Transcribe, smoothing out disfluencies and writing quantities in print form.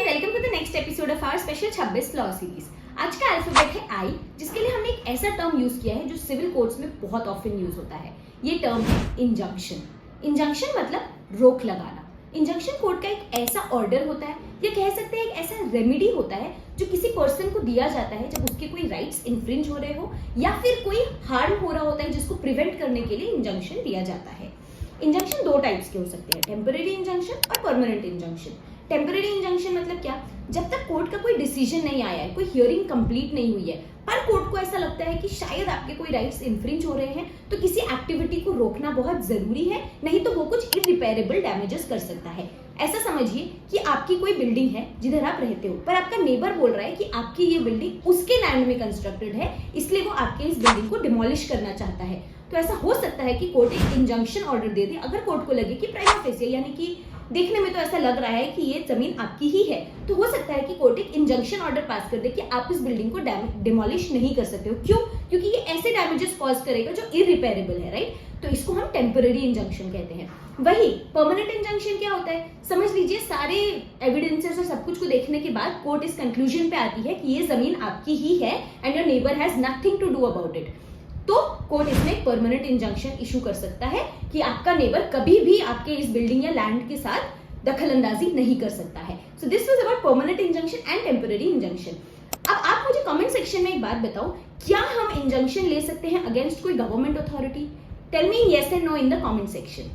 Welcome to the next episode of our special 26 law series. आज का alphabet है आई, जिसके लिए हमने एक ऐसा टर्म यूज किया है जो सिविल कोर्ट्स में बहुत ऑफन यूज होता है। ये टर्म है इंजंक्शन। इंजंक्शन मतलब रोक लगाना। इंजंक्शन कोर्ट का एक ऐसा ऑर्डर होता है, या कह सकते हैं एक ऐसा रेमेडी होता है जो किसी पर्सन को दिया जाता है जब उसके कोई राइट्स इन्फ्रिंज हो रहे हो या फिर कोई हार्म हो रहा होता है, जिसको प्रिवेंट करने के लिए इंजंक्शन दिया जाता है। इंजंक्शन दो टाइप्स के हो सकते हैं, टेम्पररी इंजंक्शन और परमानेंट इंजंक्शन। टेम्पररी इंजंक्शन मतलब क्या? जब तक कोर्ट का कोई डिसीजन नहीं आया है, कोई हियरिंग कंप्लीट नहीं हुई है, पर कोर्ट को ऐसा लगता है कि शायद आपके कोई राइट्स इन्फ्रिंज हो रहे हैं, तो किसी एक्टिविटी को रोकना बहुत जरूरी है, नहीं तो वो कुछ इरिपेरेबल डैमेजेस कर सकता है। ऐसा समझिए कि आपकी कोई बिल्डिंग है जिधर आप रहते हो, पर आपका नेबर बोल रहा है कि आपकी ये बिल्डिंग उसके लैंड में कंस्ट्रक्टेड है, इसलिए वो आपके इस बिल्डिंग को डिमोलिश करना चाहता है। तो ऐसा हो सकता है कि कोर्ट एक इंजंक्शन ऑर्डर दे दे, अगर कोर्ट को लगे कि प्राइमा फेसिया यानी कि देखने में तो ऐसा लग रहा है कि ये जमीन आपकी ही है, तो हो सकता है कि कोर्ट एक इंजंक्शन ऑर्डर पास कर दे कि आप इस बिल्डिंग को डिमोलिश नहीं कर सकते हो। क्यों? क्योंकि ये ऐसे डैमेजेस कॉज करेगा जो इरिपेरेबल है, राइट? तो इसको हम टेम्पररी इंजंक्शन कहते हैं। वही परमानेंट इंजंक्शन क्या होता है? समझ लीजिए सारे एविडेंसेस और सब कुछ को देखने के बाद कोर्ट इस कंक्लूजन पे आती है कि ये जमीन आपकी ही है and your neighbour has nothing to do about it. तो कोर्ट इसमें परमानेंट इंजंक्शन इशू कर सकता है कि आपका नेबर कभी भी आपके इस बिल्डिंग या लैंड के साथ दखलंदाजी नहीं कर सकता है। So this was about permanent injunction and temporary injunction. अब आप मुझे कमेंट सेक्शन में एक बात बताओ, क्या हम इंजंक्शन ले सकते हैं अगेंस्ट कोई government authority? Tell me yes and no in the comment section.